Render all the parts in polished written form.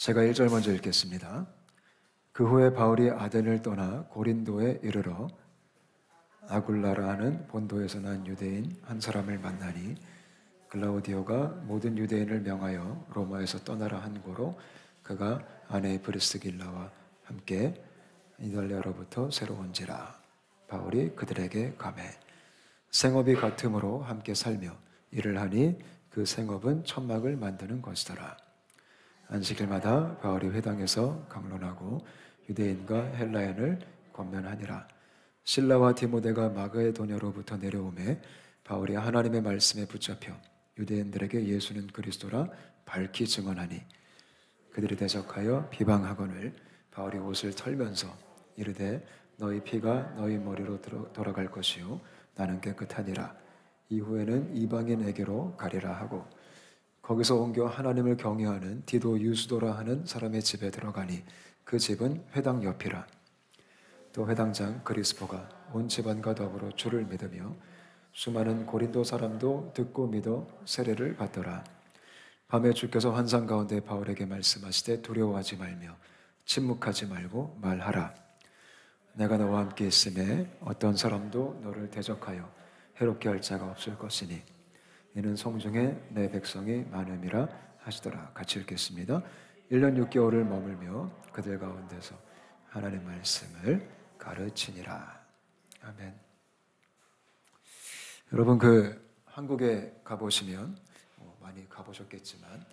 제가 1절 먼저 읽겠습니다. 그 후에 바울이 아덴을 떠나 고린도에 이르러 아굴라라 하는 본도에서 난 유대인 한 사람을 만나니 글라우디오가 모든 유대인을 명하여 로마에서 떠나라 한 고로 그가 아내 브리스길라와 함께 이달리아로부터 새로 온지라. 바울이 그들에게 가매 생업이 같음으로 함께 살며 일을 하니 그 생업은 천막을 만드는 것이더라. 안식일마다 바울이 회당에서 강론하고 유대인과 헬라인을 권면하니라. 실라와 디모데가 마게도냐로부터 내려오매 바울이 하나님의 말씀에 붙잡혀 유대인들에게 예수는 그리스도라 밝히 증언하니 그들이 대적하여 비방하거늘 바울이 옷을 털면서 이르되 너희 피가 너희 머리로 돌아갈 것이요 나는 깨끗하니라. 이후에는 이방인에게로 가리라 하고 거기서 옮겨 하나님을 경외하는 디도 유스도라 하는 사람의 집에 들어가니 그 집은 회당 옆이라. 또 회당장 그리스포가 온 집안과 더불어 주를 믿으며 수많은 고린도 사람도 듣고 믿어 세례를 받더라. 밤에 주께서 환상 가운데 바울에게 말씀하시되 두려워하지 말며 침묵하지 말고 말하라. 내가 너와 함께 있음에 어떤 사람도 너를 대적하여 해롭게 할 자가 없을 것이니 이는 성중에 내 백성이 많음이라 하시더라. 같이 읽겠습니다. 1년 6개월을 머물며 그들 가운데서 하나님의 말씀을 가르치니라. 아멘. 여러분 한국에 가보시면 많이 가보셨겠지만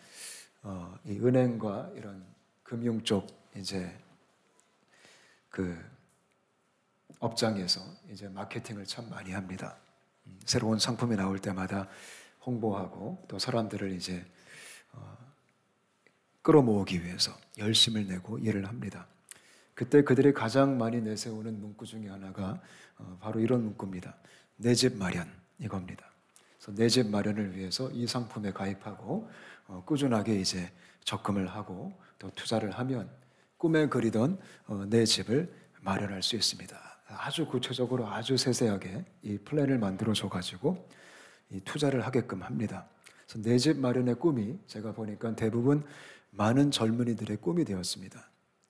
이 은행과 이런 금융 쪽 이제 업장에서 이제 마케팅을 참 많이 합니다. 새로운 상품이 나올 때마다 홍보하고 또 사람들을 이제 끌어모으기 위해서 열심을 내고 일을 합니다. 그때 그들이 가장 많이 내세우는 문구 중에 하나가 바로 이런 문구입니다. 내 집 마련 이겁니다. 그래서 내 집 마련을 위해서 이 상품에 가입하고 꾸준하게 이제 적금을 하고 또 투자를 하면 꿈에 그리던 내 집을 마련할 수 있습니다. 아주 구체적으로 아주 세세하게 이 플랜을 만들어줘 가지고 이 투자를 하게끔 합니다. 그래서 내 집 마련의 꿈이 제가 보니까 대부분 많은 젊은이들의 꿈이 되었습니다.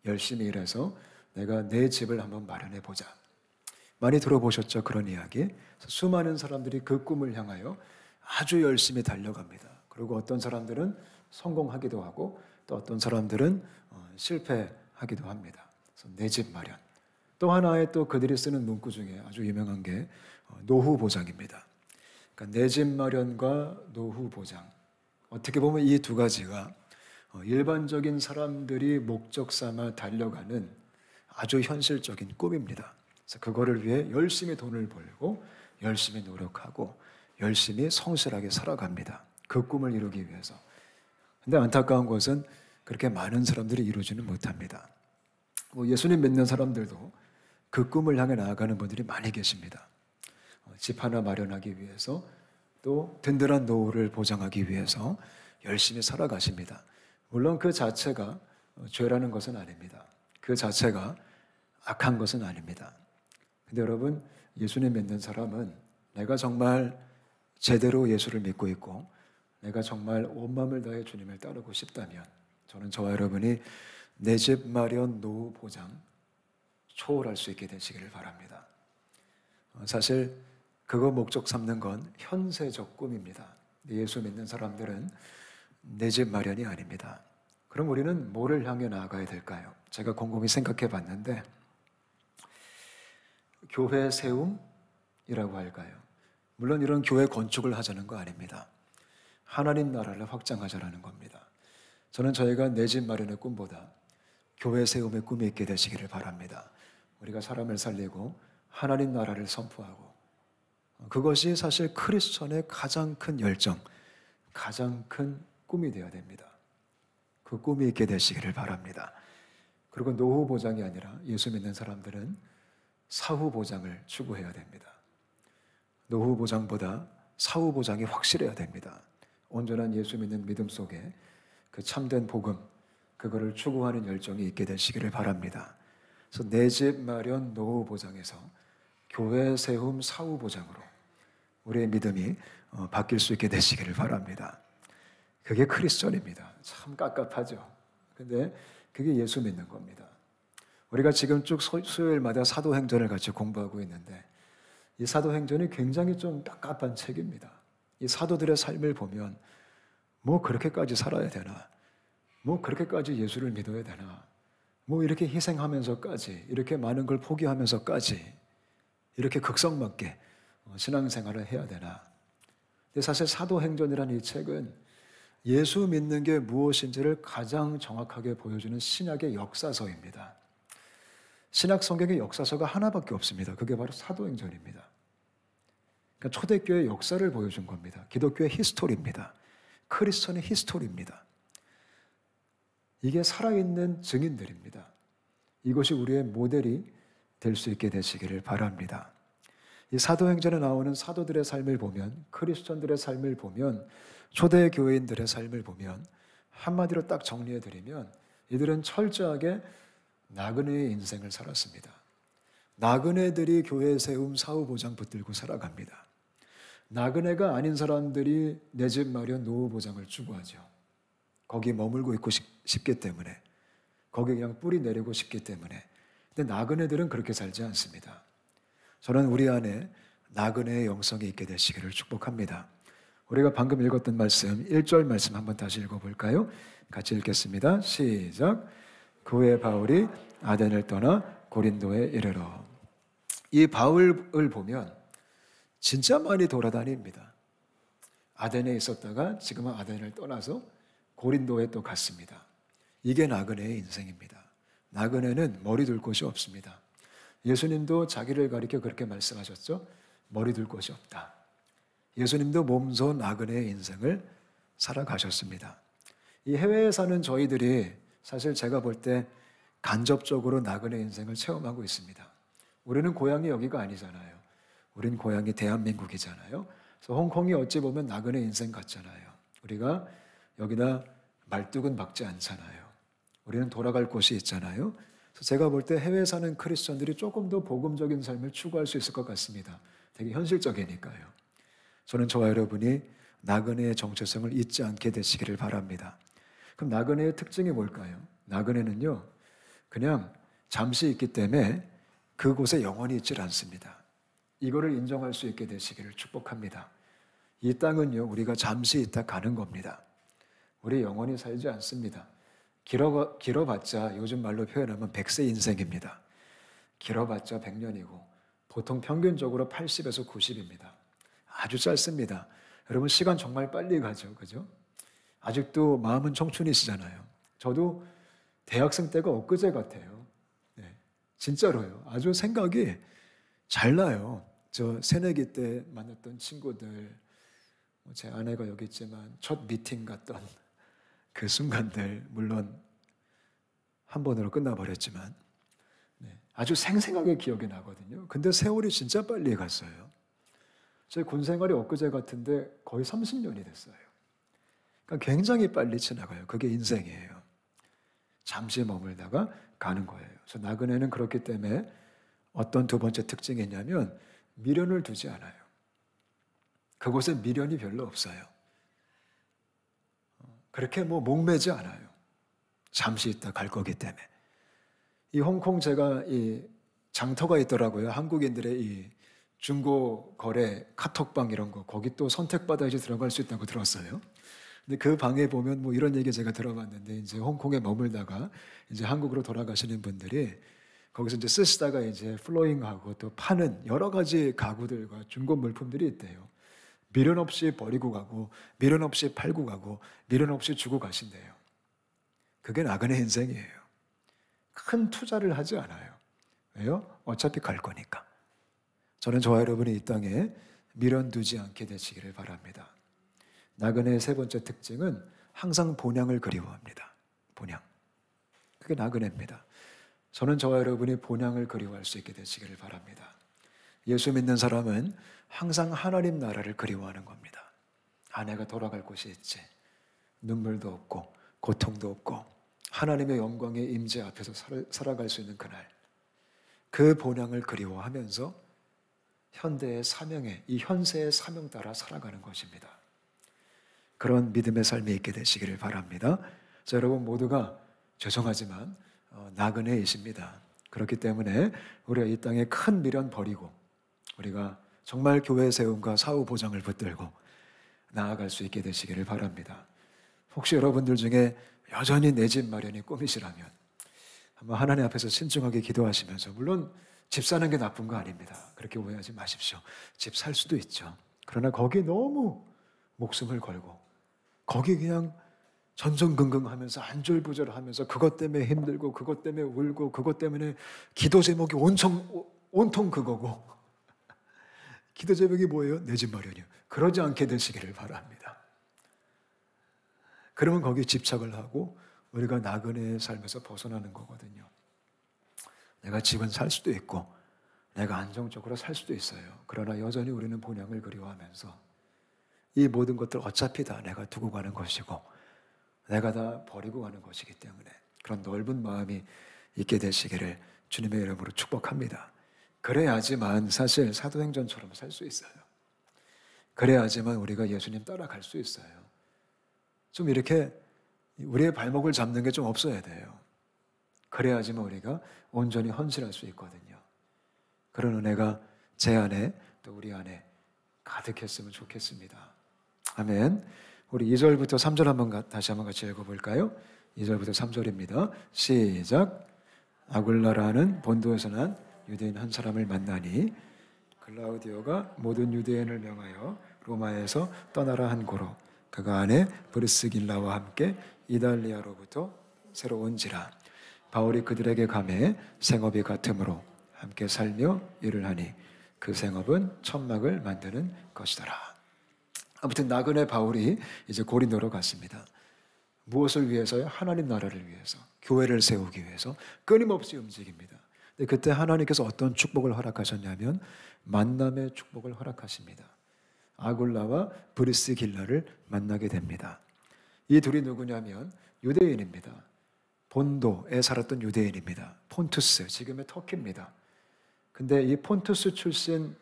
열심히 일해서 내가 내 집을 한번 마련해 보자. 많이 들어보셨죠? 그런 이야기. 수많은 사람들이 그 꿈을 향하여 아주 열심히 달려갑니다. 그리고 어떤 사람들은 성공하기도 하고 또 어떤 사람들은 실패하기도 합니다. 그래서 내 집 마련. 또 하나의 또 그들이 쓰는 문구 중에 아주 유명한 게 노후 보장입니다. 그러니까 내 집 마련과 노후 보장. 어떻게 보면 이 두 가지가 일반적인 사람들이 목적 삼아 달려가는 아주 현실적인 꿈입니다. 그래서 그거를 위해 열심히 돈을 벌고 열심히 노력하고 열심히 성실하게 살아갑니다. 그 꿈을 이루기 위해서. 근데 안타까운 것은 그렇게 많은 사람들이 이루지는 못합니다. 예수님 믿는 사람들도 그 꿈을 향해 나아가는 분들이 많이 계십니다. 집 하나 마련하기 위해서 또 든든한 노후를 보장하기 위해서 열심히 살아가십니다. 물론 그 자체가 죄라는 것은 아닙니다. 그 자체가 악한 것은 아닙니다. 근데 여러분, 예수님 믿는 사람은 내가 정말 제대로 예수를 믿고 있고 내가 정말 온 마음을 다해 주님을 따르고 싶다면 저는 저와 여러분이 내 집 마련 노후 보장 초월할 수 있게 되시기를 바랍니다. 사실 그거 목적 삼는 건 현세적 꿈입니다. 예수 믿는 사람들은 내 집 마련이 아닙니다. 그럼 우리는 뭐를 향해 나아가야 될까요? 제가 곰곰이 생각해 봤는데 교회 세움이라고 할까요? 물론 이런 교회 건축을 하자는 거 아닙니다. 하나님 나라를 확장하자는 겁니다. 저는 저희가 내 집 마련의 꿈보다 교회 세움의 꿈이 있게 되시기를 바랍니다. 우리가 사람을 살리고 하나님 나라를 선포하고 그것이 사실 크리스천의 가장 큰 열정, 가장 큰 꿈이 되어야 됩니다. 그 꿈이 있게 되시기를 바랍니다. 그리고 노후 보장이 아니라 예수 믿는 사람들은 사후 보장을 추구해야 됩니다. 노후 보장보다 사후 보장이 확실해야 됩니다. 온전한 예수 믿는 믿음 속에 그 참된 복음, 그거를 추구하는 열정이 있게 되시기를 바랍니다. 그래서 내 집 마련 노후 보장에서 교회 세움 사후 보장으로 우리의 믿음이 바뀔 수 있게 되시기를 바랍니다. 그게 크리스천입니다. 참 깝깝하죠. 근데 그게 예수 믿는 겁니다. 우리가 지금 쭉 수요일마다 사도행전을 같이 공부하고 있는데 이 사도행전이 굉장히 좀 깝깝한 책입니다. 이 사도들의 삶을 보면 뭐 그렇게까지 살아야 되나? 뭐 그렇게까지 예수를 믿어야 되나? 뭐 이렇게 희생하면서까지 이렇게 많은 걸 포기하면서까지 이렇게 극성맞게 신앙생활을 해야 되나? 근데 사실 사도행전이라는 이 책은 예수 믿는 게 무엇인지를 가장 정확하게 보여주는 신약의 역사서입니다. 신약 성경의 역사서가 하나밖에 없습니다. 그게 바로 사도행전입니다. 그러니까 초대교회의 역사를 보여준 겁니다. 기독교의 히스토리입니다. 크리스천의 히스토리입니다. 이게 살아있는 증인들입니다. 이것이 우리의 모델이 될 수 있게 되시기를 바랍니다. 이 사도행전에 나오는 사도들의 삶을 보면, 크리스천들의 삶을 보면, 초대 교회인들의 삶을 보면 한마디로 딱 정리해드리면 이들은 철저하게 나그네의 인생을 살았습니다. 나그네들이 교회 세움 사후보장 붙들고 살아갑니다. 나그네가 아닌 사람들이 내 집 마련 노후보장을 추구하죠. 거기 머물고 있고 싶기 때문에, 거기 그냥 뿌리 내리고 싶기 때문에. 근데 나그네들은 그렇게 살지 않습니다. 저는 우리 안에 나그네의 영성이 있게 되시기를 축복합니다. 우리가 방금 읽었던 말씀, 1절 말씀 한번 다시 읽어볼까요? 같이 읽겠습니다. 시작. 그 후에 바울이 아덴을 떠나 고린도에 이르러. 이 바울을 보면 진짜 많이 돌아다닙니다. 아덴에 있었다가 지금은 아덴을 떠나서 고린도에 또 갔습니다. 이게 나그네의 인생입니다. 나그네는 머리 둘 곳이 없습니다. 예수님도 자기를 가리켜 그렇게 말씀하셨죠. 머리 둘 곳이 없다. 예수님도 몸소 나그네의 인생을 살아가셨습니다. 이 해외에 사는 저희들이 사실 제가 볼 때 간접적으로 나그네 인생을 체험하고 있습니다. 우리는 고향이 여기가 아니잖아요. 우린 고향이 대한민국이잖아요. 그래서 홍콩이 어찌 보면 나그네 인생 같잖아요. 우리가 여기다 말뚝은 박지 않잖아요. 우리는 돌아갈 곳이 있잖아요. 그래서 제가 볼 때 해외에 사는 크리스천들이 조금 더 복음적인 삶을 추구할 수 있을 것 같습니다. 되게 현실적이니까요. 저는 저와 여러분이 나그네의 정체성을 잊지 않게 되시기를 바랍니다. 그럼 나그네의 특징이 뭘까요? 나그네는요, 그냥 잠시 있기 때문에 그곳에 영원히 있질 않습니다. 이거를 인정할 수 있게 되시기를 축복합니다. 이 땅은요, 우리가 잠시 있다 가는 겁니다. 우리 영원히 살지 않습니다. 길어봤자 요즘 말로 표현하면 100세 인생입니다. 길어봤자 100년이고 보통 평균적으로 80에서 90입니다. 아주 짧습니다. 여러분 시간 정말 빨리 가죠. 그죠? 아직도 마음은 청춘이시잖아요. 저도 대학생 때가 엊그제 같아요. 네, 진짜로요. 아주 생각이 잘 나요. 저 새내기 때 만났던 친구들, 제 아내가 여기 있지만 첫 미팅 갔던 그 순간들, 물론 한 번으로 끝나버렸지만 아주 생생하게 기억이 나거든요. 근데 세월이 진짜 빨리 갔어요. 제 군 생활이 엊그제 같은데 거의 30년이 됐어요. 그러니까 굉장히 빨리 지나가요. 그게 인생이에요. 잠시 머물다가 가는 거예요. 그래서 나그네는 그렇기 때문에 어떤 두 번째 특징이 있냐면 미련을 두지 않아요. 그곳에 미련이 별로 없어요. 그렇게 목매지 않아요. 잠시 있다 갈 거기 때문에. 이 홍콩 제가 이 장터가 있더라고요. 한국인들의 이 중고 거래 카톡방 이런 거 거기 또 선택받아야지 들어갈 수 있다고 들었어요. 근데 그 방에 보면 이런 얘기 제가 들어봤는데 이제 홍콩에 머물다가 이제 한국으로 돌아가시는 분들이 거기서 이제 쓰시다가 이제 플로잉하고 또 파는 여러 가지 가구들과 중고 물품들이 있대요. 미련 없이 버리고 가고 미련 없이 팔고 가고 미련 없이 주고 가신대요. 그게 나그네 인생이에요. 큰 투자를 하지 않아요. 왜요? 어차피 갈 거니까. 저는 저와 여러분이 이 땅에 미련 두지 않게 되시기를 바랍니다. 나그네의 세 번째 특징은 항상 본향을 그리워합니다. 본향. 그게 나그네입니다. 저는 저와 여러분이 본향을 그리워할 수 있게 되시기를 바랍니다. 예수 믿는 사람은 항상 하나님 나라를 그리워하는 겁니다. 아내가 돌아갈 곳이 있지. 눈물도 없고 고통도 없고 하나님의 영광의 임재 앞에서 살아갈 수 있는 그날. 그 본향을 그리워하면서 현대의 사명에, 이 현세의 사명 따라 살아가는 것입니다. 그런 믿음의 삶이 있게 되시기를 바랍니다. 자, 여러분 모두가 죄송하지만 나그네이십니다. 그렇기 때문에 우리가 이 땅에 큰 미련 버리고 우리가 정말 교회 세움과 사후 보장을 붙들고 나아갈 수 있게 되시기를 바랍니다. 혹시 여러분들 중에 여전히 내 집 마련이 꿈이시라면 한번 하나님 앞에서 신중하게 기도하시면서, 물론 집 사는 게 나쁜 거 아닙니다. 그렇게 오해하지 마십시오. 집 살 수도 있죠. 그러나 거기에 너무 목숨을 걸고 거기 그냥 전전긍긍하면서 안절부절하면서 그것 때문에 힘들고 그것 때문에 울고 그것 때문에 기도 제목이 온통 그거고 기도 제목이 뭐예요? 내 집 마련이요. 그러지 않게 되시기를 바랍니다. 그러면 거기에 집착을 하고 우리가 나그네의 삶에서 벗어나는 거거든요. 내가 집은 살 수도 있고 내가 안정적으로 살 수도 있어요. 그러나 여전히 우리는 본향을 그리워하면서 이 모든 것들 어차피 다 내가 두고 가는 것이고 내가 다 버리고 가는 것이기 때문에 그런 넓은 마음이 있게 되시기를 주님의 이름으로 축복합니다. 그래야지만 사실 사도행전처럼 살 수 있어요. 그래야지만 우리가 예수님 따라갈 수 있어요. 좀 이렇게 우리의 발목을 잡는 게 좀 없어야 돼요. 그래야지만 우리가 온전히 헌신할 수 있거든요. 그런 은혜가 제 안에 또 우리 안에 가득했으면 좋겠습니다. 아멘. 우리 2절부터 3절 다시 한번 같이 읽어볼까요? 2절부터 3절입니다. 시작. 아굴라라는 본도에서 난 유대인 한 사람을 만나니 글라우디오가 모든 유대인을 명하여 로마에서 떠나라 한 고로 그가 안에 브리스길라와 함께 이달리아로부터 새로 온지라. 바울이 그들에게 감해 생업이 같으므로 함께 살며 일을 하니 그 생업은 천막을 만드는 것이더라. 아무튼 나그네 바울이 이제 고린도로 갔습니다. 무엇을 위해서요? 하나님 나라를 위해서, 교회를 세우기 위해서 끊임없이 움직입니다. 근데 그때 하나님께서 어떤 축복을 허락하셨냐면 만남의 축복을 허락하십니다. 아굴라와 브리스길라를 만나게 됩니다. 이 둘이 누구냐면 유대인입니다. 본도에 살았던 유대인입니다. 폰투스, 지금의 터키입니다. 근데 이 폰투스 출신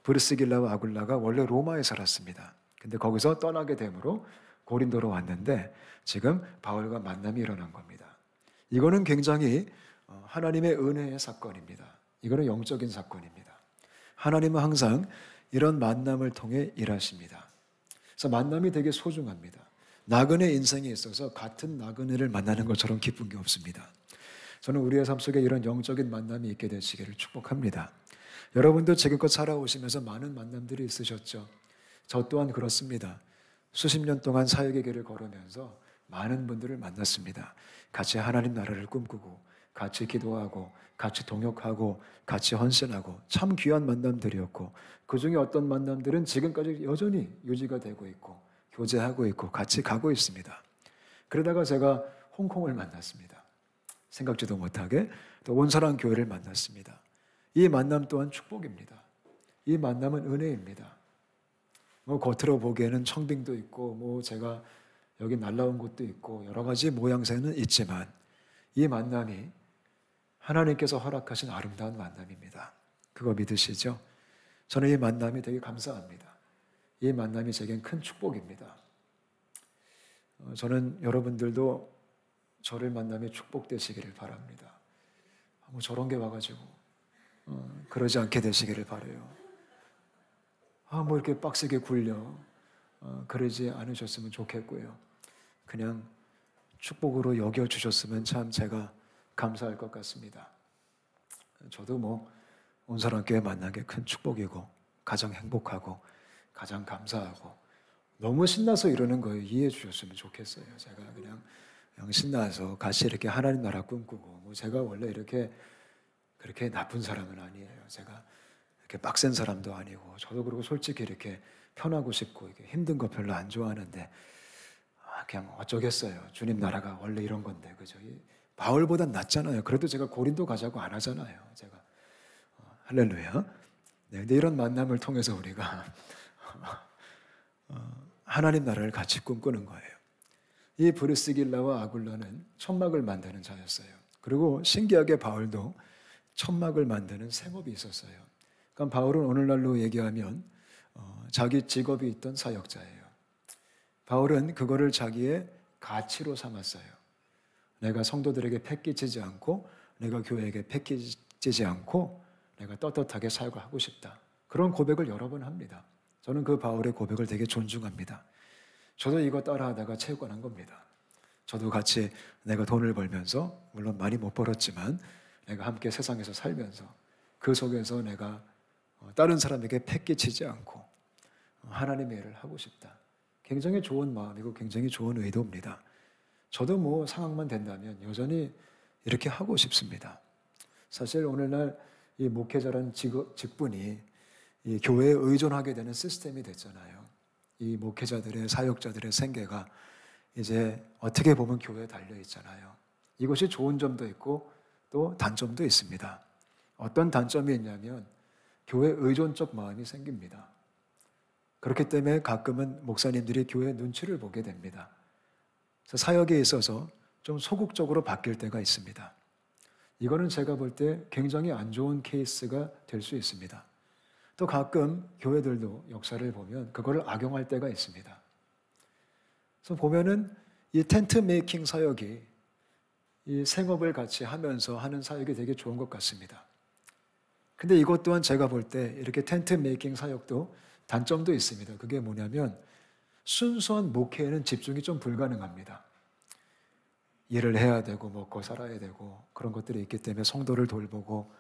브리스길라와 아굴라가 원래 로마에 살았습니다. 근데 거기서 떠나게 되므로 고린도로 왔는데 지금 바울과 만남이 일어난 겁니다. 이거는 굉장히 하나님의 은혜의 사건입니다. 이거는 영적인 사건입니다. 하나님은 항상 이런 만남을 통해 일하십니다. 그래서 만남이 되게 소중합니다. 나그네 인생에 있어서 같은 나그네를 만나는 것처럼 기쁜 게 없습니다. 저는 우리의 삶 속에 이런 영적인 만남이 있게 되시기를 축복합니다. 여러분도 지금껏 살아오시면서 많은 만남들이 있으셨죠. 저 또한 그렇습니다. 수십 년 동안 사역의 길을 걸으면서 많은 분들을 만났습니다. 같이 하나님 나라를 꿈꾸고 같이 기도하고 같이 동역하고 같이 헌신하고 참 귀한 만남들이었고 그중에 어떤 만남들은 지금까지 여전히 유지가 되고 있고 교제하고 있고 같이 가고 있습니다. 그러다가 제가 홍콩을 만났습니다. 생각지도 못하게 또 온사랑 교회를 만났습니다. 이 만남 또한 축복입니다. 이 만남은 은혜입니다. 뭐 겉으로 보기에는 청빙도 있고 뭐 제가 여기 날라온 곳도 있고 여러 가지 모양새는 있지만 이 만남이 하나님께서 허락하신 아름다운 만남입니다. 그거 믿으시죠? 저는 이 만남이 되게 감사합니다. 이 만남이 제겐 큰 축복입니다. 저는 여러분들도 저를 만남에 축복되시기를 바랍니다. 뭐 저런 게 와가지고 그러지 않게 되시기를 바라요. 뭐 이렇게 빡세게 굴려 그러지 않으셨으면 좋겠고요. 그냥 축복으로 여겨주셨으면 참 제가 감사할 것 같습니다. 저도 뭐 온사람교회 만난 게 큰 축복이고 가장 행복하고 가장 감사하고 너무 신나서 이러는 거예요. 이해해 주셨으면 좋겠어요. 제가 그냥 신나서 같이 이렇게 하나님 나라 꿈꾸고 뭐 제가 원래 이렇게 그렇게 나쁜 사람은 아니에요. 제가 이렇게 빡센 사람도 아니고 저도 그리고 솔직히 이렇게 편하고 싶고 이렇게 힘든 거 별로 안 좋아하는데 그냥 어쩌겠어요. 주님 나라가 원래 이런 건데 그죠? 바울보단 낫잖아요. 그래도 제가 고린도 가자고 안 하잖아요. 제가 할렐루야. 네, 근데 이런 만남을 통해서 우리가 하나님 나라를 같이 꿈꾸는 거예요. 이 브리스길라와 아굴라는 천막을 만드는 자였어요. 그리고 신기하게 바울도 천막을 만드는 생업이 있었어요. 그러니까 바울은 오늘날로 얘기하면 자기 직업이 있던 사역자예요. 바울은 그거를 자기의 가치로 삼았어요. 내가 성도들에게 패끼치지 않고 내가 교회에게 패끼치지 않고 내가 떳떳하게 사역을 하고 싶다. 그런 고백을 여러 번 합니다. 저는 그 바울의 고백을 되게 존중합니다. 저도 이거 따라하다가 체육관 한 겁니다. 저도 같이 내가 돈을 벌면서 물론 많이 못 벌었지만 내가 함께 세상에서 살면서 그 속에서 내가 다른 사람에게 패끼치지 않고 하나님의 일을 하고 싶다. 굉장히 좋은 마음이고 굉장히 좋은 의도입니다. 저도 뭐 상황만 된다면 여전히 이렇게 하고 싶습니다. 사실 오늘날 이 목회자라는 직분이 이 교회에 의존하게 되는 시스템이 됐잖아요. 이 목회자들의 사역자들의 생계가 이제 어떻게 보면 교회에 달려 있잖아요. 이것이 좋은 점도 있고 또 단점도 있습니다. 어떤 단점이 있냐면 교회 의존적 마음이 생깁니다. 그렇기 때문에 가끔은 목사님들이 교회 눈치를 보게 됩니다. 그래서 사역에 있어서 좀 소극적으로 바뀔 때가 있습니다. 이거는 제가 볼 때 굉장히 안 좋은 케이스가 될 수 있습니다. 또 가끔 교회들도 역사를 보면 그거를 악용할 때가 있습니다. 그래서 보면은 이 텐트 메이킹 사역이 이 생업을 같이 하면서 하는 사역이 되게 좋은 것 같습니다. 근데 이것 또한 제가 볼 때 이렇게 텐트 메이킹 사역도 단점도 있습니다. 그게 뭐냐면 순수한 목회에는 집중이 좀 불가능합니다. 일을 해야 되고 먹고 살아야 되고 그런 것들이 있기 때문에 성도를 돌보고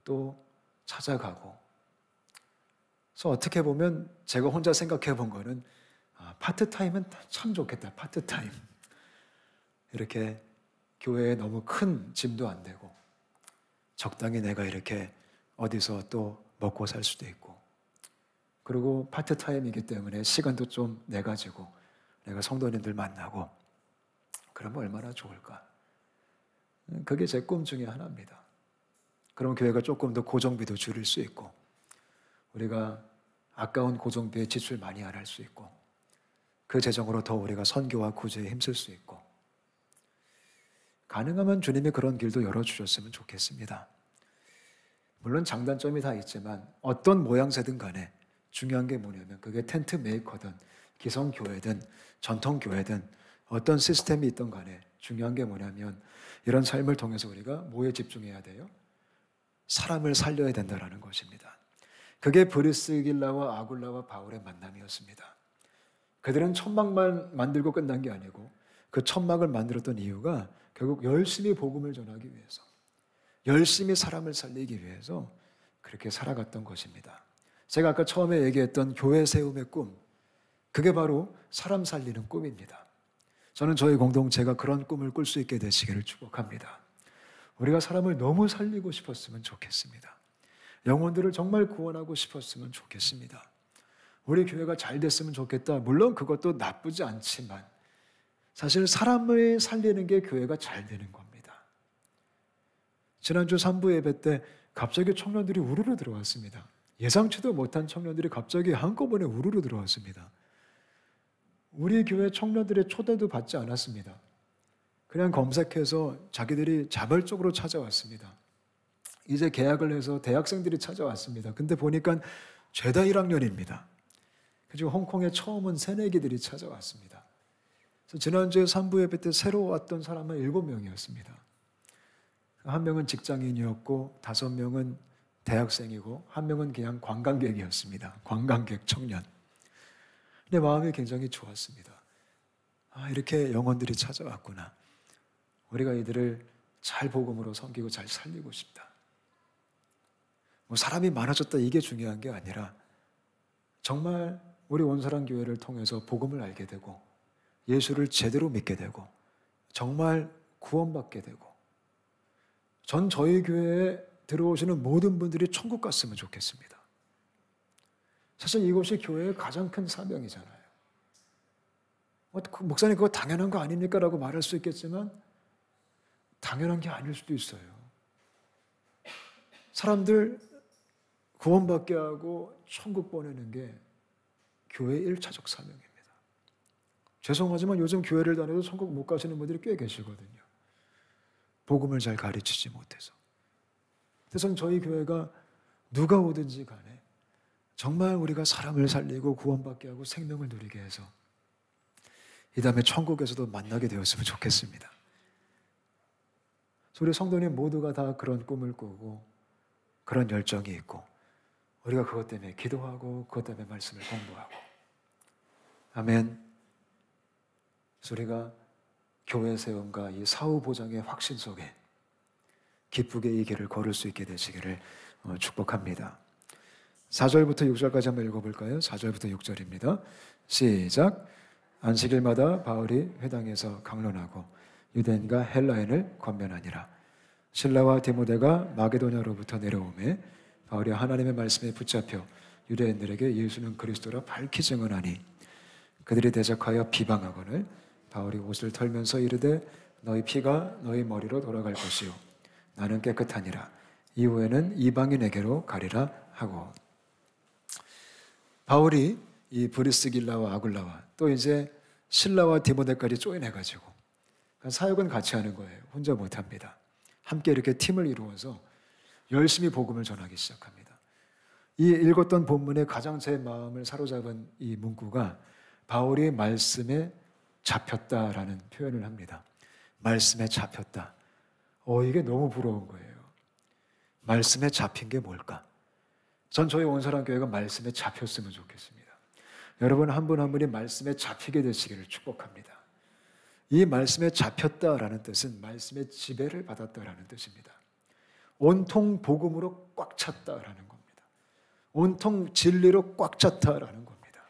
또 찾아가고. 그래서 어떻게 보면 제가 혼자 생각해 본 거는 파트타임은 참 좋겠다. 파트타임. 이렇게 교회에 너무 큰 짐도 안 되고 적당히 내가 이렇게 어디서 또 먹고 살 수도 있고 그리고 파트타임이기 때문에 시간도 좀 내가지고 내가 성도님들 만나고 그러면 얼마나 좋을까. 그게 제 꿈 중에 하나입니다. 그럼 교회가 조금 더 고정비도 줄일 수 있고 우리가 아까운 고정비에 지출 많이 안 할 수 있고 그 재정으로 더 우리가 선교와 구제에 힘쓸 수 있고 가능하면 주님이 그런 길도 열어주셨으면 좋겠습니다. 물론 장단점이 다 있지만 어떤 모양새든 간에 중요한 게 뭐냐면 그게 텐트 메이커든 기성교회든 전통교회든 어떤 시스템이 있든 간에 중요한 게 뭐냐면 이런 삶을 통해서 우리가 뭐에 집중해야 돼요? 사람을 살려야 된다는 것입니다. 그게 브리스길라와 아굴라와 바울의 만남이었습니다. 그들은 천막만 만들고 끝난 게 아니고 그 천막을 만들었던 이유가 결국 열심히 복음을 전하기 위해서 열심히 사람을 살리기 위해서 그렇게 살아갔던 것입니다. 제가 아까 처음에 얘기했던 교회 세움의 꿈, 그게 바로 사람 살리는 꿈입니다. 저는 저희 공동체가 그런 꿈을 꿀 수 있게 되시기를 축복합니다. 우리가 사람을 너무 살리고 싶었으면 좋겠습니다. 영혼들을 정말 구원하고 싶었으면 좋겠습니다. 우리 교회가 잘 됐으면 좋겠다. 물론 그것도 나쁘지 않지만 사실 사람을 살리는 게 교회가 잘 되는 겁니다. 지난주 3부 예배 때 갑자기 청년들이 우르르 들어왔습니다. 예상치도 못한 청년들이 갑자기 한꺼번에 우르르 들어왔습니다. 우리 교회 청년들의 초대도 받지 않았습니다. 그냥 검색해서 자기들이 자발적으로 찾아왔습니다. 이제 개학을 해서 대학생들이 찾아왔습니다. 근데 보니까 죄다 1학년입니다. 그리고 홍콩에 처음 온 새내기들이 찾아왔습니다. 그래서 지난주에 3부 예배 때 새로 왔던 사람은 7명이었습니다. 한 명은 직장인이었고 5명은 대학생이고 한 명은 그냥 관광객이었습니다. 관광객 청년. 근데 마음이 굉장히 좋았습니다. 이렇게 영혼들이 찾아왔구나. 우리가 이들을 잘 복음으로 섬기고 잘 살리고 싶다. 뭐 사람이 많아졌다 이게 중요한 게 아니라 정말 우리 온사랑교회를 통해서 복음을 알게 되고 예수를 제대로 믿게 되고 정말 구원받게 되고 저희 교회에 들어오시는 모든 분들이 천국 갔으면 좋겠습니다. 사실 이것이 교회의 가장 큰 사명이잖아요. 목사님 그거 당연한 거 아닙니까? 라고 말할 수 있겠지만 당연한 게 아닐 수도 있어요. 사람들 구원받게 하고 천국 보내는 게 교회의 1차적 사명입니다. 죄송하지만 요즘 교회를 다녀도 천국 못 가시는 분들이 꽤 계시거든요. 복음을 잘 가르치지 못해서. 그래서 저희 교회가 누가 오든지 간에 정말 우리가 사람을 살리고 구원받게 하고 생명을 누리게 해서 이 다음에 천국에서도 만나게 되었으면 좋겠습니다. 우리 성도님 모두가 다 그런 꿈을 꾸고 그런 열정이 있고 우리가 그것 때문에 기도하고 그것 때문에 말씀을 공부하고 아멘. 그래서 우리가 교회 세움과 이 사후 보장의 확신 속에 기쁘게 이 길을 걸을 수 있게 되시기를 축복합니다. 4절부터 6절까지 한번 읽어볼까요? 4절부터 6절입니다. 시작. 안식일마다 바울이 회당에서 강론하고 유대인과 헬라인을 권면하니라. 실라와 디모데가 마게도냐로부터 내려오매 바울이 하나님의 말씀에 붙잡혀 유대인들에게 예수는 그리스도라 밝히 증언하니 그들이 대적하여 비방하거늘 바울이 옷을 털면서 이르되 너희 피가 너희 머리로 돌아갈 것이요 나는 깨끗하니라. 이후에는 이방인에게로 가리라 하고. 바울이 이 브리스길라와 아굴라와 또 이제 실라와 디모데까지 조인해가지고 사역은 같이 하는 거예요. 혼자 못합니다. 함께 이렇게 팀을 이루어서 열심히 복음을 전하기 시작합니다. 이 읽었던 본문에 가장 제 마음을 사로잡은 이 문구가 바울이 말씀에 잡혔다라는 표현을 합니다. 말씀에 잡혔다. 이게 너무 부러운 거예요. 말씀에 잡힌 게 뭘까? 전 저희 온사랑교회가 말씀에 잡혔으면 좋겠습니다. 여러분 한 분 한 분이 말씀에 잡히게 되시기를 축복합니다. 이 말씀에 잡혔다라는 뜻은 말씀의 지배를 받았다라는 뜻입니다. 온통 복음으로 꽉 찼다라는 겁니다. 온통 진리로 꽉 찼다라는 겁니다.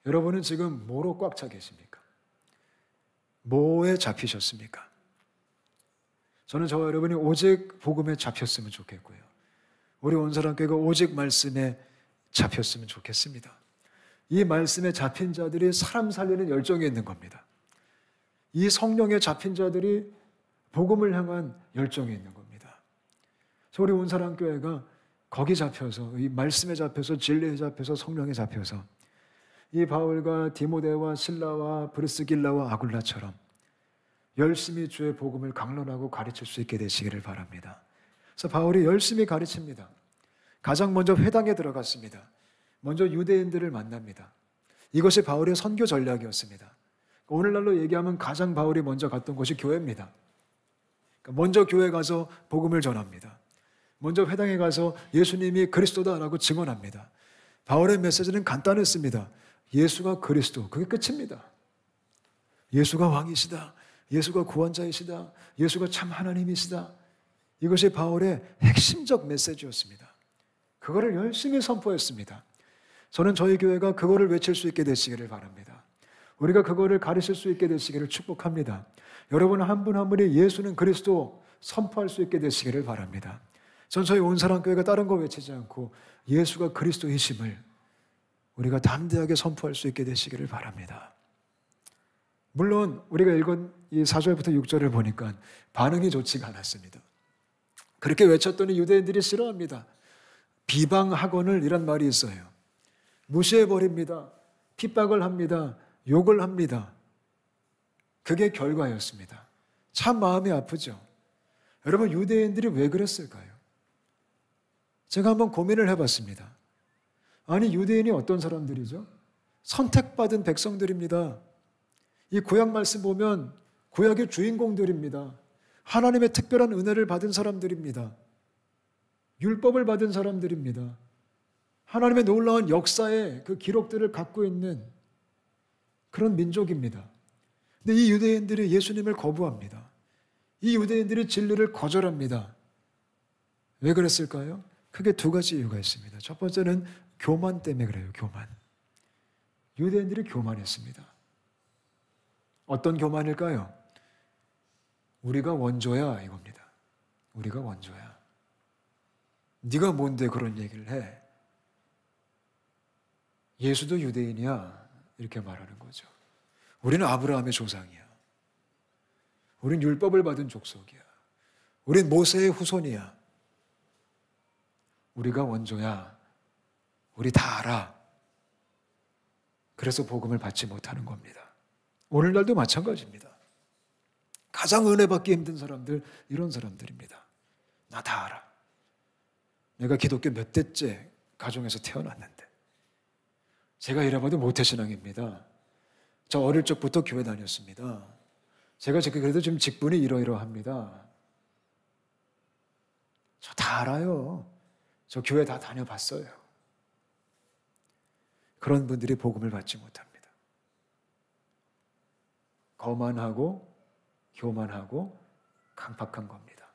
여러분은 지금 뭐로 꽉 차 계십니까? 뭐에 잡히셨습니까? 저는 저와 여러분이 오직 복음에 잡혔으면 좋겠고요. 우리 온사랑교회가 오직 말씀에 잡혔으면 좋겠습니다. 이 말씀에 잡힌 자들이 사람 살리는 열정이 있는 겁니다. 이 성령에 잡힌 자들이 복음을 향한 열정이 있는 겁니다. 우리 온사랑교회가 거기 잡혀서 이 말씀에 잡혀서 진리에 잡혀서 성령에 잡혀서 이 바울과 디모데와 실라와 브리스길라와 아굴라처럼 열심히 주의 복음을 강론하고 가르칠 수 있게 되시기를 바랍니다. 그래서 바울이 열심히 가르칩니다. 가장 먼저 회당에 들어갔습니다. 먼저 유대인들을 만납니다. 이것이 바울의 선교 전략이었습니다. 오늘날로 얘기하면 가장 바울이 먼저 갔던 곳이 교회입니다. 먼저 교회 가서 복음을 전합니다. 먼저 회당에 가서 예수님이 그리스도다라고 증언합니다. 바울의 메시지는 간단했습니다. 예수가 그리스도, 그게 끝입니다. 예수가 왕이시다. 예수가 구원자이시다. 예수가 참 하나님이시다. 이것이 바울의 핵심적 메시지였습니다. 그거를 열심히 선포했습니다. 저는 저희 교회가 그거를 외칠 수 있게 되시기를 바랍니다. 우리가 그거를 가르칠 수 있게 되시기를 축복합니다. 여러분 한 분 한 분이 예수는 그리스도 선포할 수 있게 되시기를 바랍니다. 전 저희 온사랑교회가 다른 거 외치지 않고 예수가 그리스도이심을 우리가 담대하게 선포할 수 있게 되시기를 바랍니다. 물론 우리가 읽은 이 4절부터 6절을 보니까 반응이 좋지가 않았습니다. 그렇게 외쳤더니 유대인들이 싫어합니다. 비방하거늘 이란 말이 있어요. 무시해버립니다. 핍박을 합니다. 욕을 합니다. 그게 결과였습니다. 참 마음이 아프죠. 여러분 유대인들이 왜 그랬을까요? 제가 한번 고민을 해봤습니다. 아니 유대인이 어떤 사람들이죠? 선택받은 백성들입니다. 이 구약 말씀 보면 구약의 주인공들입니다. 하나님의 특별한 은혜를 받은 사람들입니다. 율법을 받은 사람들입니다. 하나님의 놀라운 역사의 그 기록들을 갖고 있는 그런 민족입니다. 근데 이 유대인들이 예수님을 거부합니다. 이 유대인들이 진리를 거절합니다. 왜 그랬을까요? 크게 두 가지 이유가 있습니다. 첫 번째는 교만 때문에 그래요. 교만. 유대인들이 교만했습니다. 어떤 교만일까요? 우리가 원조야 이겁니다. 우리가 원조야. 네가 뭔데 그런 얘기를 해? 예수도 유대인이야 이렇게 말하는 거죠. 우리는 아브라함의 조상이야. 우린 율법을 받은 족속이야. 우린 모세의 후손이야. 우리가 원조야. 우리 다 알아. 그래서 복음을 받지 못하는 겁니다. 오늘날도 마찬가지입니다. 가장 은혜 받기 힘든 사람들 이런 사람들입니다. 나 다 알아. 내가 기독교 몇 대째 가정에서 태어났는데 제가 이래봐도 모태신앙입니다. 저 어릴 적부터 교회 다녔습니다. 제가 그래도 지금 직분이 이러이러합니다. 저 다 알아요. 저 교회 다 다녀봤어요. 그런 분들이 복음을 받지 못합니다. 거만하고 교만하고 강팍한 겁니다.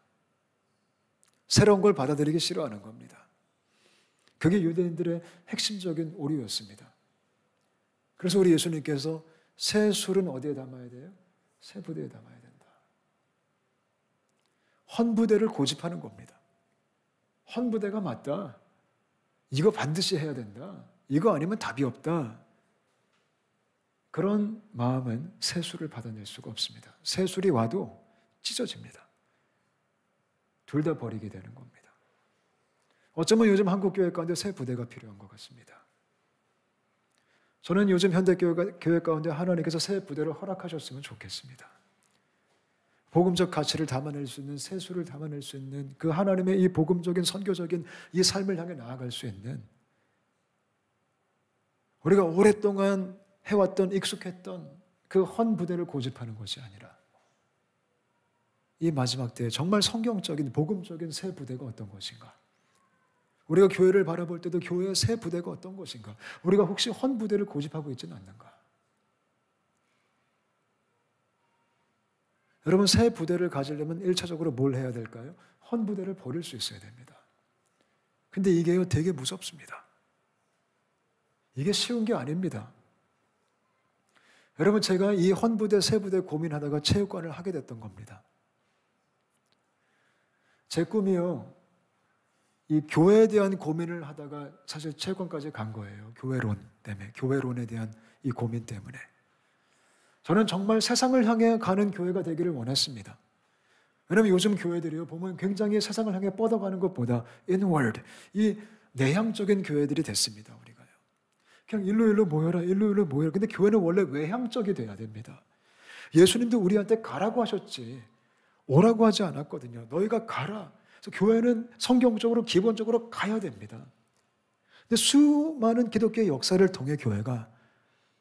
새로운 걸 받아들이기 싫어하는 겁니다. 그게 유대인들의 핵심적인 오류였습니다. 그래서 우리 예수님께서 새 술은 어디에 담아야 돼요? 새 부대에 담아야 된다. 헌부대를 고집하는 겁니다. 헌부대가 맞다. 이거 반드시 해야 된다. 이거 아니면 답이 없다. 그런 마음은 새 술을 받아낼 수가 없습니다. 새 술이 와도 찢어집니다. 둘 다 버리게 되는 겁니다. 어쩌면 요즘 한국교회 가운데 새 부대가 필요한 것 같습니다. 저는 요즘 현대교회 가운데 하나님께서 새 부대를 허락하셨으면 좋겠습니다. 복음적 가치를 담아낼 수 있는, 새 술을 담아낼 수 있는 그 하나님의 이 복음적인 선교적인 이 삶을 향해 나아갈 수 있는, 우리가 오랫동안 해왔던 익숙했던 그 헌부대를 고집하는 것이 아니라 이 마지막 때에 정말 성경적인 복음적인 새 부대가 어떤 것인가, 우리가 교회를 바라볼 때도 교회의 새 부대가 어떤 것인가, 우리가 혹시 헌부대를 고집하고 있지는 않는가. 여러분, 새 부대를 가지려면 1차적으로 뭘 해야 될까요? 헌부대를 버릴 수 있어야 됩니다. 근데 이게요, 되게 무섭습니다. 이게 쉬운 게 아닙니다. 여러분, 제가 이 헌부대, 새부대 고민하다가 체육관을 하게 됐던 겁니다. 제 꿈이요, 이 교회에 대한 고민을 하다가 사실 체육관까지 간 거예요. 교회론 때문에, 교회론에 대한 이 고민 때문에. 저는 정말 세상을 향해 가는 교회가 되기를 원했습니다. 왜냐하면 요즘 교회들이요, 보면 굉장히 세상을 향해 뻗어가는 것보다 inward, 이 내향적인 교회들이 됐습니다. 우리가요. 그냥 일로 모여라, 일로 모여라. 근데 교회는 원래 외향적이 돼야 됩니다. 예수님도 우리한테 가라고 하셨지 오라고 하지 않았거든요. 너희가 가라. 그래서 교회는 성경적으로 기본적으로 가야 됩니다. 근데 수많은 기독교의 역사를 통해 교회가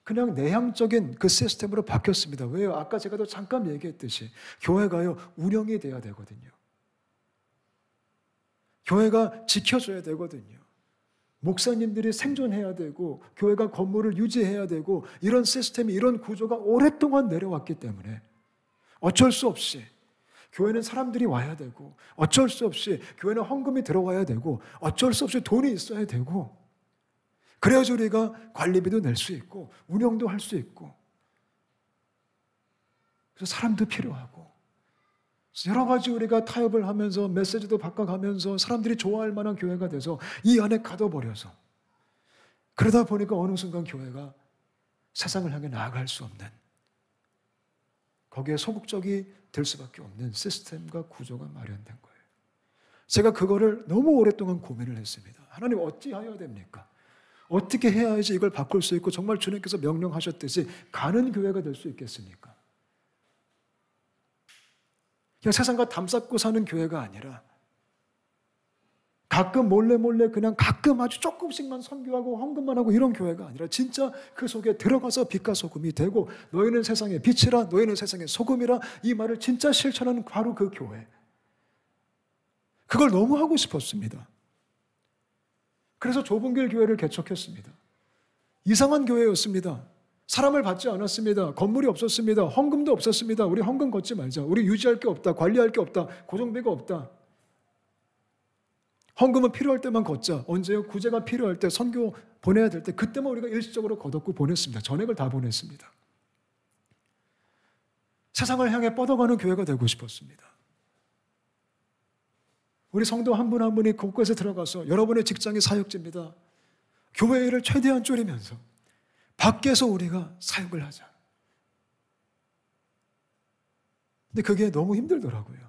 그냥 내향적인 그 시스템으로 바뀌었습니다. 왜요? 아까 제가 잠깐 얘기했듯이 교회가요, 운영이 돼야 되거든요. 교회가 지켜줘야 되거든요. 목사님들이 생존해야 되고 교회가 건물을 유지해야 되고, 이런 시스템이, 이런 구조가 오랫동안 내려왔기 때문에 어쩔 수 없이 교회는 사람들이 와야 되고, 어쩔 수 없이 교회는 헌금이 들어와야 되고, 어쩔 수 없이 돈이 있어야 되고, 그래야지 우리가 관리비도 낼 수 있고 운영도 할 수 있고, 그래서 사람도 필요하고, 여러 가지 우리가 타협을 하면서 메시지도 바꿔가면서 사람들이 좋아할 만한 교회가 돼서 이 안에 가둬버려서, 그러다 보니까 어느 순간 교회가 세상을 향해 나아갈 수 없는, 거기에 소극적이 될 수밖에 없는 시스템과 구조가 마련된 거예요. 제가 그거를 너무 오랫동안 고민을 했습니다. 하나님, 어찌하여야 됩니까? 어떻게 해야지 이걸 바꿀 수 있고 정말 주님께서 명령하셨듯이 가는 교회가 될 수 있겠습니까? 그냥 세상과 담쌓고 사는 교회가 아니라 가끔 몰래 그냥 가끔 아주 조금씩만 선교하고 헌금만 하고 이런 교회가 아니라 진짜 그 속에 들어가서 빛과 소금이 되고, 너희는 세상의 빛이라, 너희는 세상의 소금이라, 이 말을 진짜 실천하는 바로 그 교회. 그걸 너무 하고 싶었습니다. 그래서 좁은 길 교회를 개척했습니다. 이상한 교회였습니다. 사람을 받지 않았습니다. 건물이 없었습니다. 헌금도 없었습니다. 우리 헌금 걷지 말자. 우리 유지할 게 없다. 관리할 게 없다. 고정비가 없다. 헌금은 필요할 때만 걷자. 언제요? 구제가 필요할 때, 선교 보내야 될 때, 그때만 우리가 일시적으로 걷었고 보냈습니다. 전액을 다 보냈습니다. 세상을 향해 뻗어가는 교회가 되고 싶었습니다. 우리 성도 한 분 한 분이 곳곳에 들어가서 여러분의 직장이 사역지입니다. 교회 일을 최대한 줄이면서 밖에서 우리가 사역을 하자. 근데 그게 너무 힘들더라고요.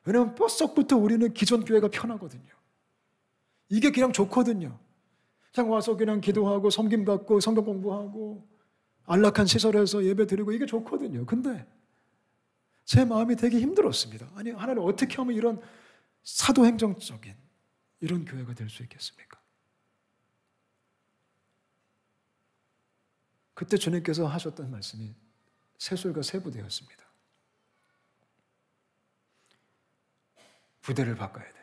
왜냐하면 뼛속부터 우리는 기존 교회가 편하거든요. 이게 그냥 좋거든요. 그냥 와서 그냥 기도하고 섬김 받고 성경 공부하고 안락한 시설에서 예배 드리고, 이게 좋거든요. 근데 제 마음이 되게 힘들었습니다. 아니, 하나님, 어떻게 하면 이런 사도행정적인 이런 교회가 될 수 있겠습니까? 그때 주님께서 하셨던 말씀이 새술과 새부대였습니다. 부대를 바꿔야 돼.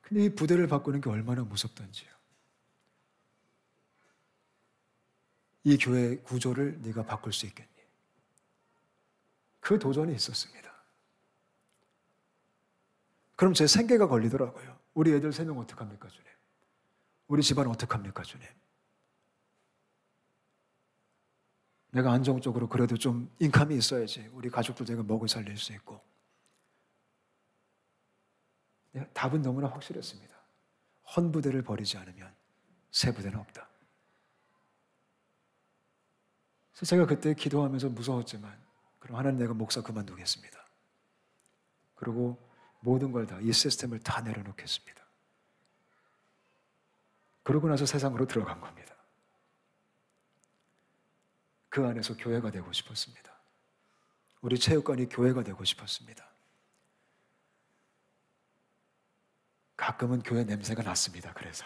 근데 이 부대를 바꾸는 게 얼마나 무섭던지요. 이 교회 구조를 네가 바꿀 수 있겠니? 그 도전이 있었습니다. 그럼 제 생계가 걸리더라고요. 우리 애들 3명 어떡합니까, 주님? 우리 집안 어떡합니까, 주님? 내가 안정적으로 그래도 좀 인컴이 있어야지 우리 가족들 내가 먹여 살릴 수 있고. 답은 너무나 확실했습니다. 헌부대를 버리지 않으면 새 부대는 없다. 그래서 제가 그때 기도하면서 무서웠지만 그럼 하나님 내가 목사 그만두겠습니다. 그리고 모든 걸 다, 이 시스템을 다 내려놓겠습니다. 그러고 나서 세상으로 들어간 겁니다. 그 안에서 교회가 되고 싶었습니다. 우리 체육관이 교회가 되고 싶었습니다. 가끔은 교회 냄새가 났습니다. 그래서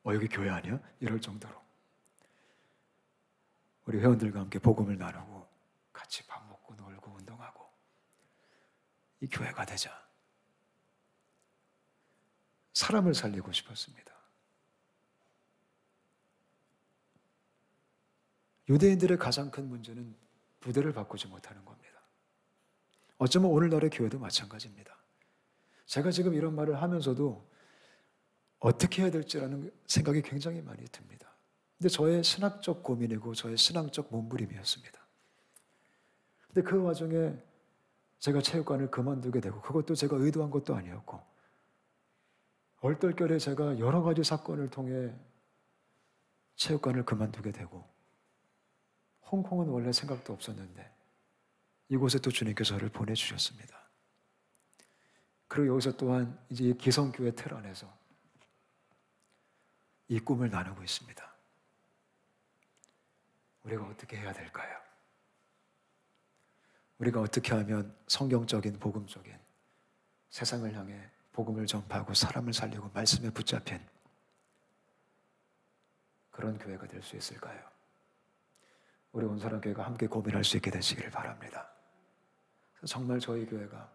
여기 교회 아니야? 이럴 정도로 우리 회원들과 함께 복음을 나누고 같이 밥 먹고 놀고 운동하고 이 교회가 되자. 사람을 살리고 싶었습니다. 유대인들의 가장 큰 문제는 부대를 바꾸지 못하는 겁니다. 어쩌면 오늘날의 교회도 마찬가지입니다. 제가 지금 이런 말을 하면서도 어떻게 해야 될지라는 생각이 굉장히 많이 듭니다. 근데 저의 신학적 고민이고 저의 신앙적 몸부림이었습니다. 근데 그 와중에 제가 체육관을 그만두게 되고 그것도 제가 의도한 것도 아니었고 얼떨결에 제가 여러 가지 사건을 통해 체육관을 그만두게 되고 홍콩은 원래 생각도 없었는데 이곳에 또 주님께서 저를 보내주셨습니다. 그리고 여기서 또한 이제 기성교회 틀 안에서 이 꿈을 나누고 있습니다. 우리가 어떻게 해야 될까요? 우리가 어떻게 하면 성경적인 복음적인 세상을 향해 복음을 전파하고 사람을 살리고 말씀에 붙잡힌 그런 교회가 될 수 있을까요? 우리 온사람교회가 함께 고민할 수 있게 되시기를 바랍니다. 정말 저희 교회가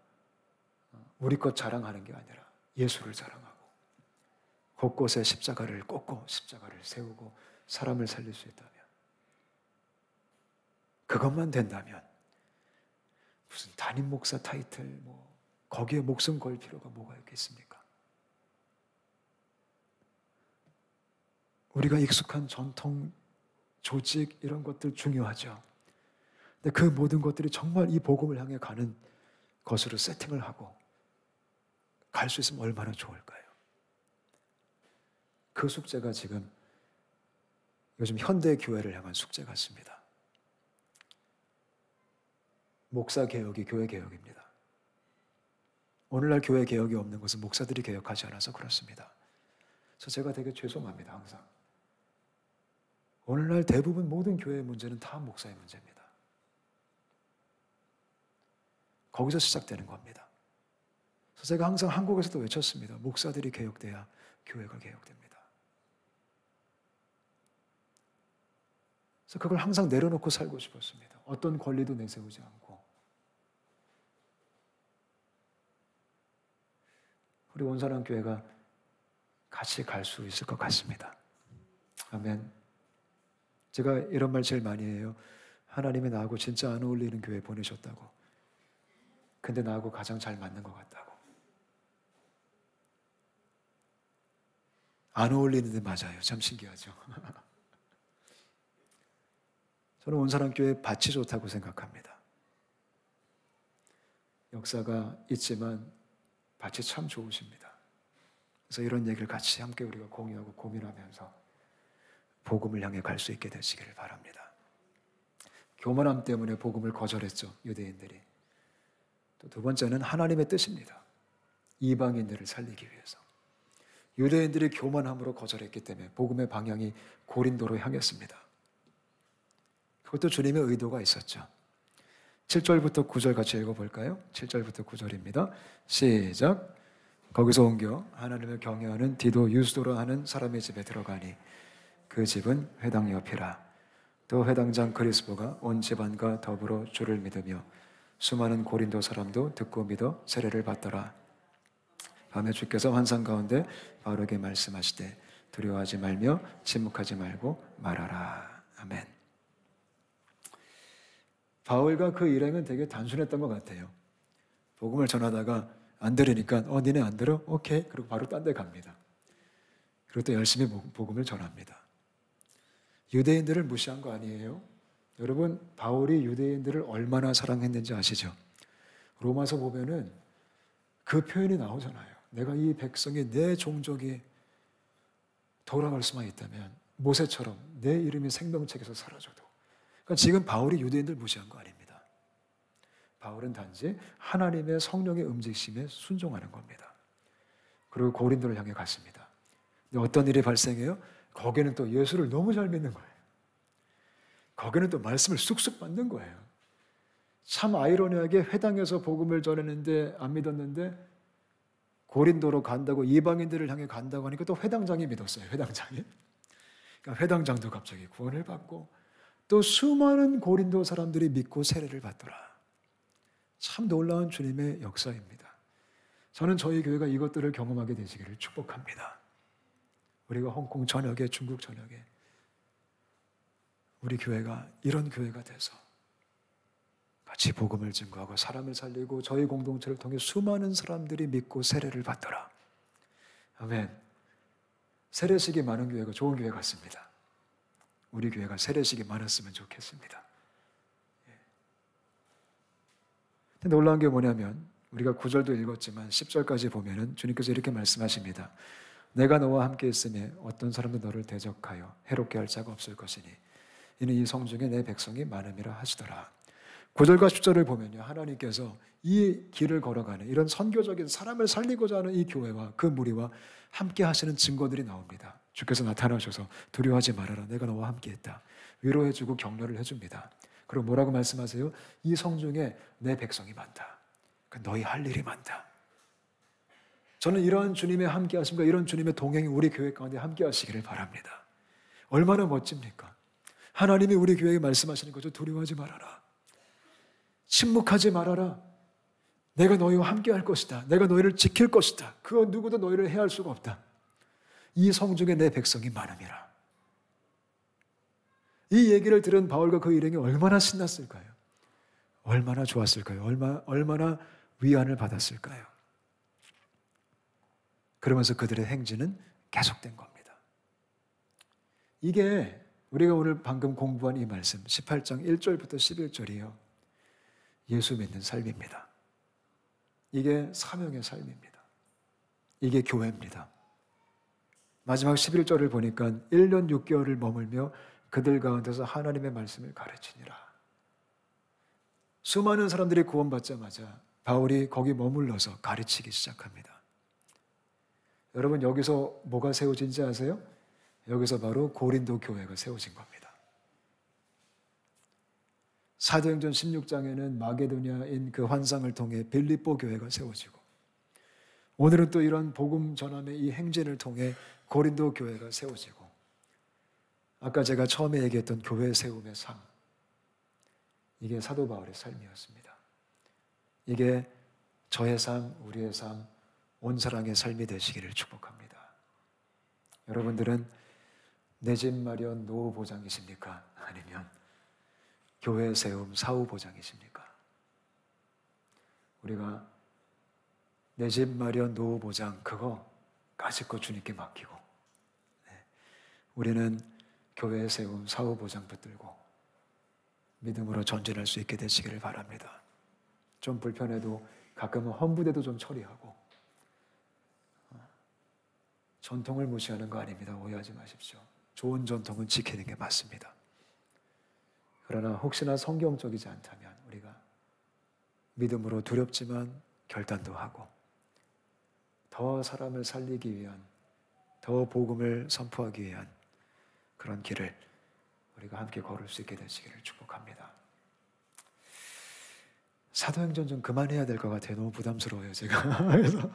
우리 것 자랑하는 게 아니라 예수를 자랑하고 곳곳에 십자가를 꽂고 십자가를 세우고 사람을 살릴 수 있다면 그것만 된다면 무슨 담임 목사 타이틀 거기에 목숨 걸 필요가 뭐가 있겠습니까? 우리가 익숙한 전통, 조직 이런 것들 중요하죠. 근데 그 모든 것들이 정말 이 복음을 향해 가는 것으로 세팅을 하고 갈 수 있으면 얼마나 좋을까요? 그 숙제가 지금 요즘 현대 교회를 향한 숙제 같습니다. 목사 개혁이 교회 개혁입니다. 오늘날 교회 개혁이 없는 것은 목사들이 개혁하지 않아서 그렇습니다. 그래서 제가 되게 죄송합니다. 항상. 오늘날 대부분 모든 교회의 문제는 다 목사의 문제입니다. 거기서 시작되는 겁니다. 그래서 제가 항상 한국에서도 외쳤습니다. 목사들이 개혁돼야 교회가 개혁됩니다. 그래서 그걸 항상 내려놓고 살고 싶었습니다. 어떤 권리도 내세우지 않고. 우리 온사람 교회가 같이 갈 수 있을 것 같습니다. 아멘. 제가 이런 말 제일 많이 해요. 하나님이 나하고 진짜 안 어울리는 교회 보내셨다고. 근데 나하고 가장 잘 맞는 것 같다고. 안 어울리는데 맞아요. 참 신기하죠. 저는 온사람 교회 밭이 좋다고 생각합니다. 역사가 있지만 밭이 참 좋으십니다. 그래서 이런 얘기를 같이 함께 우리가 공유하고 고민하면서 복음을 향해 갈 수 있게 되시기를 바랍니다. 교만함 때문에 복음을 거절했죠. 유대인들이. 또 두 번째는 하나님의 뜻입니다. 이방인들을 살리기 위해서. 유대인들이 교만함으로 거절했기 때문에 복음의 방향이 고린도로 향했습니다. 그것도 주님의 의도가 있었죠. 7절부터 9절 같이 읽어볼까요? 7절부터 9절입니다. 시작. 거기서 옮겨 하나님을 경외하는 디도 유스도라 하는 사람의 집에 들어가니 그 집은 회당 옆이라. 또 회당장 그리스보가 온 집안과 더불어 주를 믿으며 수많은 고린도 사람도 듣고 믿어 세례를 받더라. 밤에 주께서 환상 가운데 바울에게 말씀하시되 두려워하지 말며 침묵하지 말고 말하라. 아멘. 바울과 그 일행은 되게 단순했던 것 같아요. 복음을 전하다가 안 들으니까 니네 안 들어? 오케이. 그리고 바로 딴 데 갑니다. 그리고 또 열심히 복음을 전합니다. 유대인들을 무시한 거 아니에요? 여러분, 바울이 유대인들을 얼마나 사랑했는지 아시죠? 로마서 보면은 그 표현이 나오잖아요. 내가 이 백성이 내 종족이 돌아갈 수만 있다면 모세처럼 내 이름이 생명책에서 사라져도. 그러니까 지금 바울이 유대인들 무시한 거 아닙니다. 바울은 단지 하나님의 성령의 움직임에 순종하는 겁니다. 그리고 고린도를 향해 갔습니다. 근데 어떤 일이 발생해요? 거기는 또 예수를 너무 잘 믿는 거예요. 거기는 또 말씀을 쑥쑥 받는 거예요. 참 아이러니하게 회당에서 복음을 전했는데 안 믿었는데 고린도로 간다고 이방인들을 향해 간다고 하니까 또 회당장이 믿었어요. 회당장이. 그러니까 회당장도 갑자기 구원을 받고 또 수많은 고린도 사람들이 믿고 세례를 받더라. 참 놀라운 주님의 역사입니다. 저는 저희 교회가 이것들을 경험하게 되시기를 축복합니다. 우리가 홍콩 전역에, 중국 전역에 우리 교회가 이런 교회가 돼서 같이 복음을 증거하고 사람을 살리고 저희 공동체를 통해 수많은 사람들이 믿고 세례를 받더라. 아멘. 세례식이 많은 교회가 좋은 교회 같습니다. 우리 교회가 세례식이 많았으면 좋겠습니다. 근데 놀라운 게 뭐냐면 우리가 9절도 읽었지만 10절까지 보면은 주님께서 이렇게 말씀하십니다. 내가 너와 함께 있으니 어떤 사람도 너를 대적하여 해롭게 할 자가 없을 것이니 이는 이 성중에 내 백성이 많음이라 하시더라. 9절과 10절을 보면요, 하나님께서 이 길을 걸어가는 이런 선교적인 사람을 살리고자 하는 이 교회와 그 무리와 함께 하시는 증거들이 나옵니다. 주께서 나타나셔서 두려워하지 말아라. 내가 너와 함께 있다. 위로해주고 격려를 해줍니다. 그리고 뭐라고 말씀하세요? 이 성중에 내 백성이 많다. 그러니까 너희 할 일이 많다. 저는 이러한 주님의 함께 하심과 이런 주님의 동행이 우리 교회 가운데 함께 하시기를 바랍니다. 얼마나 멋집니까? 하나님이 우리 교회에 말씀하시는 거죠. 두려워하지 말아라. 침묵하지 말아라. 내가 너희와 함께 할 것이다. 내가 너희를 지킬 것이다. 그 누구도 너희를 해할 수가 없다. 이 성중에 내 백성이 많음이라. 이 얘기를 들은 바울과 그 일행이 얼마나 신났을까요? 얼마나 좋았을까요? 얼마나 위안을 받았을까요? 그러면서 그들의 행진은 계속된 겁니다. 이게 우리가 오늘 방금 공부한 이 말씀 18장 1절부터 11절이요. 예수 믿는 삶입니다. 이게 사명의 삶입니다. 이게 교회입니다. 마지막 11절을 보니까 1년 6개월을 머물며 그들 가운데서 하나님의 말씀을 가르치니라. 수많은 사람들이 구원받자마자 바울이 거기 머물러서 가르치기 시작합니다. 여러분, 여기서 뭐가 세워진지 아세요? 여기서 바로 고린도 교회가 세워진 겁니다. 사도행전 16장에는 마게도냐인 그 환상을 통해 빌립보 교회가 세워지고, 오늘은 또 이런 복음 전함의 이 행진을 통해 고린도 교회가 세워지고, 아까 제가 처음에 얘기했던 교회 세움의 삶, 이게 사도 바울의 삶이었습니다. 이게 저의 삶, 우리의 삶, 온 사랑의 삶이 되시기를 축복합니다. 여러분들은 내 집 마련 노후 보장이십니까? 아니면 교회 세움 사후 보장이십니까? 우리가 내 집 마련 노후 보장 그거 까짓 주님께 맡기고, 우리는 교회 세움 사후 보장 붙들고 믿음으로 전진할 수 있게 되시기를 바랍니다. 좀 불편해도 가끔은 험부대도 좀 처리하고, 전통을 무시하는 거 아닙니다. 오해하지 마십시오. 좋은 전통은 지키는 게 맞습니다. 그러나 혹시나 성경적이지 않다면 우리가 믿음으로 두렵지만 결단도 하고 더 사람을 살리기 위한, 더 복음을 선포하기 위한 그런 길을 우리가 함께 걸을 수 있게 되시기를 축복합니다. 사도행전 좀 그만해야 될 것 같아요. 너무 부담스러워요, 제가. 그래서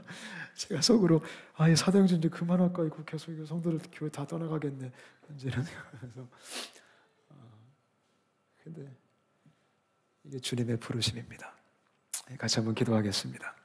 제가 속으로 이 사도행전 좀 그만할까? 이거 계속 이거 성도들 교회 다 떠나가겠네. 이제는 그래서 근데 이게 주님의 부르심입니다. 같이 한번 기도하겠습니다.